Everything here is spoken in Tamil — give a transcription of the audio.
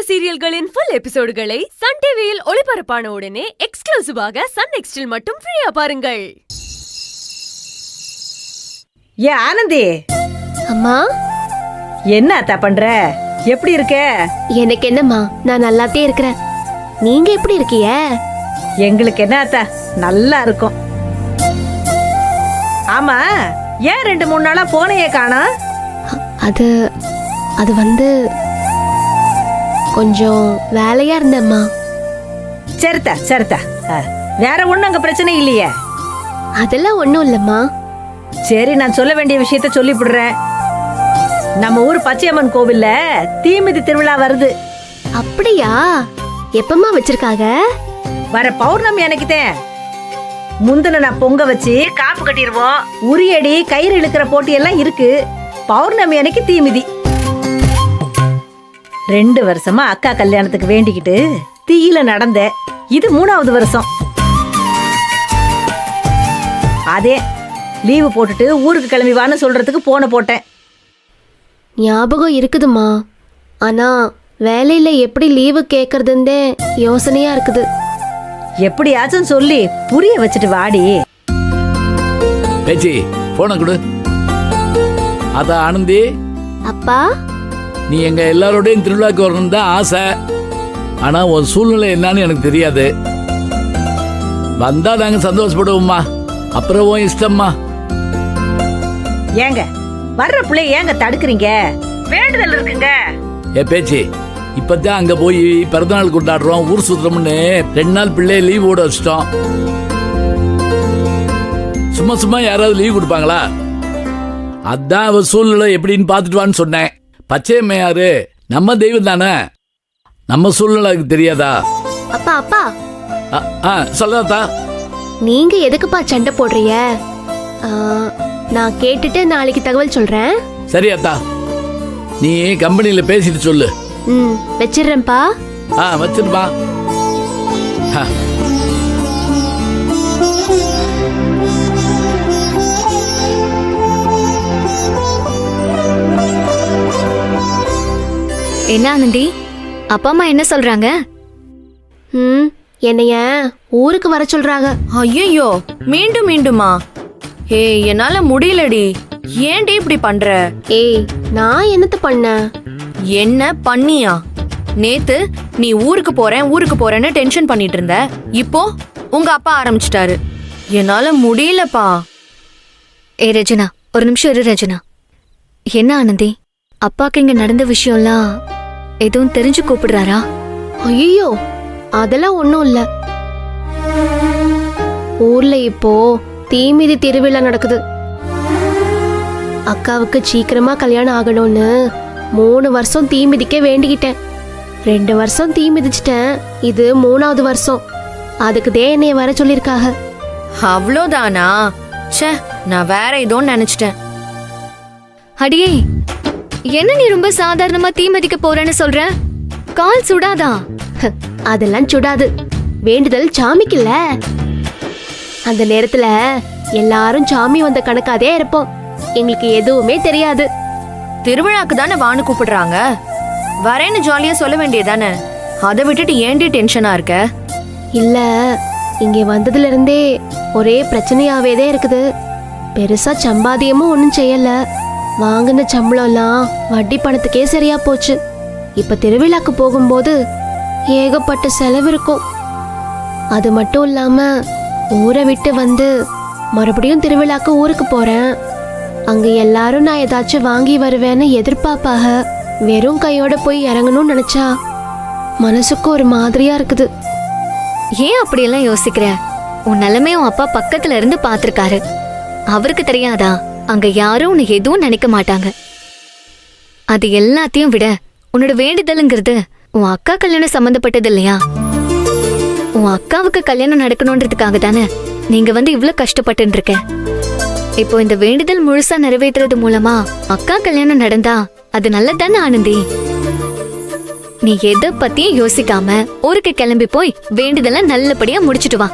சீரியல்களின் ஃபுல் எபிசோடுகளை சன் டிவியில் ஒளிபரப்பான உடனே எக்ஸ்க்ளூசிவாக சன் நெக்ஸ்டில் மட்டும் ஃப்ரீயா பாருங்கள். ஏ ஆனந்தி, அம்மா என்ன அத்தா பண்ற? எப்படி இருக்க? எனக்கு என்னம்மா, நான் நல்லாத்தே இருக்கிறேன். நீங்க எப்படி இருக்கீங்க? எங்களுக்கு என்ன அத்தா, நல்லா இருக்கும். ஆமா, ஏன் 2-3 நாளா போனையே காணா? அது அது வந்து கொஞ்சம் வேலையா இருந்தேம்மா. சரித்தா சரித்தா, வேற ஒண்ணும் அங்க பிரச்சனை இல்லையே? அதெல்லாம் ஒண்ணும் இல்லம்மா. சரி, நான் சொல்ல வேண்டிய விஷயத்த சொல்லிவிடுறேன். நம்ம ஊர் பச்சையம்மன் கோவில்ல தீமிதி திருவிழா வருது. அப்படியா? எப்பமா வச்சிருக்காங்க? வர பௌர்ணமி அன்னைக்குதான். முந்தின நான் பொங்க வச்சு காப்பு கட்டிடுவோம். உரியடி கயிறு இழுக்கிற போட்டி எல்லாம் இருக்கு. பௌர்ணமி அன்னைக்கு தீமிதி. 2 வருஷமா அக்கா கல்யாணத்துக்கு வேண்டிக்கிட்டு தீயில நடந்த இது 3வது வருஷம். அதே லீவு போட்டுட்டு ஊருக்கு கிளம்பி வான்னு சொல்றதுக்கு போட்டேன். ஞாபகம் இருக்குதுமா, ஆனா வேலையில எப்படி லீவு கேக்குறதுன்னு யோசனையா இருக்குது. எப்படியாச்சும் சொல்லி புரிய வச்சுட்டு வாடி. பேச்சி போன கொடு. அதான் ஆனந்தி, அப்பா நீ எங்க எல்லாரோடையும் திருவிழாக்கு வரணும் தான் ஆசை. ஆனா உன் சூழ்நிலை என்னன்னு எனக்கு தெரியாது. வந்தா நாங்க சந்தோஷப்படுவோம்மா. அப்புறம் உன் இஷ்டம்மா. ஏங்க வர்ற பிள்ளை ஏங்க தடுக்கிறீங்க? வேண்டுதல் இருக்குங்க. ஏ பேச்சி, இப்பதான் அங்க போய் பிறந்தநாள் கொண்டாடுறோம், ஊர் சுத்தம்னு 2 நாள் பிள்ளைய லீவ் ஓட வச்சிட்டோம். சும்மா சும்மா யாராவது லீவ் கொடுப்பாங்களா? அதான் அவ சூழ்நிலை எப்படின்னு பாத்துட்டு வான்னு சொன்னேன். பச்சையம்மையாரு நம்ம தெய்வம் தானே, நம்ம சூழ்நிலை தெரியாதா? அப்பா அப்பா சொல்லாதா? நீங்க எதுக்குப்பா சண்டை போடுறீங்க? நான் கேட்டுட்டு நாளைக்கு தகவல் சொல்றேன். சரி அத்தா, நீ கம்பெனில பேசிட்டு சொல்லு. வச்சிடுறேன்ப்பா. வச்சிருப்பா. என்ன ஆனந்தி, அப்பா அம்மா என்ன சொல்றாங்க? என்னைய ஊருக்கு வர சொல்றாங்க. ஐயோ, மீண்டும் மீண்டுமா? ஏய், என்னால முடியலடி. ஏன்டி இப்படி பண்ற? ஏய், நான் என்னத்த பண்ண? என்ன பண்ணியா? நேத்து நீ ஊருக்கு போறேன்னு டென்ஷன் பண்ணிட்டு இருந்த. இப்போ உங்க அப்பா ஆரம்பிச்சிட்டாரு. என்னால முடியலப்பா. ஏ ரஜனா, ஒரு நிமிஷம் இரு ரஜனா. என்ன ஆனந்தி, அப்பாக்கு இங்க நடந்த விஷயம்லாம் எதுவும் தெரிஞ்சு கூப்பிடுறாரா? ஐயோ, அதெல்லாம் ஒண்ணும் இல்ல. ஊர்ல இப்போ தீமிதி திருவிழா நடக்குது. அக்காவுக்கு சீக்கிரமா கல்யாணம் ஆகணும்னு 3 வருஷம் தீமிதிக்க வேண்டிக்கிட்டேன். 2 வருஷம் தீமிதிச்சிட்டேன். இது 3வது வருஷம். அதுக்கு என்னைய வர சொல்லிருக்காக. அவ்வளோதானா? ச்சே, நான் வேற ஏதோன்னு நினைச்சிட்டேன். அடியே, என்ன நீ ரொம்ப சாதாரணமா தீ மிதிக்க போறேன்னு சொல்ற? கால் சுடாதா? அதெல்லாம் சுடாது. வேண்டுதல் சாமிக்குல்ல. அந்த நேரத்துல எல்லாரும் சாமி வந்த கணக்காதே இருப்போம். எங்களுக்கு எதுவுமே தெரியாது. திருவிழாக்கு தானே வான்னு கூப்பிடுறாங்க. வரேன்னு ஜாலியா சொல்ல வேண்டியதானே. அதை விட்டுட்டு ஏன்டி டென்ஷனா இருக்க? இல்ல, இங்க வந்ததுல இருந்தே ஒரே பிரச்சனையாவேதான் இருக்குது. பெருசா சம்பாதியமும் ஒன்னும் செய்யல. வாங்கின சம்பளம்லாம் வட்டி பணத்துக்கே சரியா போச்சு. இப்ப திருவிழாக்கு போகும்போது ஏகப்பட்ட செலவு இருக்கும். அது மட்டும் இல்லாம ஊரை விட்டு வந்து மறுபடியும் திருவிழாக்கு ஊருக்கு போறேன். அங்க எல்லாரும் நான் ஏதாச்சும் வாங்கி வருவேன்னு எதிர்பார்ப்பாக. வெறும் கையோட போய் இறங்கணும்னு நினைச்சா மனசுக்கு ஒரு மாதிரியா இருக்குது. ஏன் அப்படியெல்லாம் யோசிக்கிற? உன் நிலைமை உன் அப்பா பக்கத்துல இருந்து பாத்திருக்காரு. அவருக்கு தெரியாதா அங்க யாரும் உன்னை எதுவும் நினைக்க மாட்டாங்க? அது எல்லாத்தையும் விட உன்னோட வேண்டுதலுங்கிறது உன் அக்கா கல்யாணம் சம்பந்தப்பட்டது இல்லையா? உன் அக்காவுக்கு கல்யாணம் நடக்கணும்ன்றதுக்காக தானே நீங்க வந்து இவ்வளவு கஷ்டப்பட்டு இருக்க. இப்போ இந்த வேண்டுதல் முழுசா நிறைவேற்றுறது மூலமா அக்கா கல்யாணம் நடந்தா அது நல்லதானே ஆனந்தி? நீ எதை பத்தியும் யோசிக்காம ஊருக்கு கிளம்பி போய் வேண்டுதல நல்லபடியா முடிச்சிட்டு வா.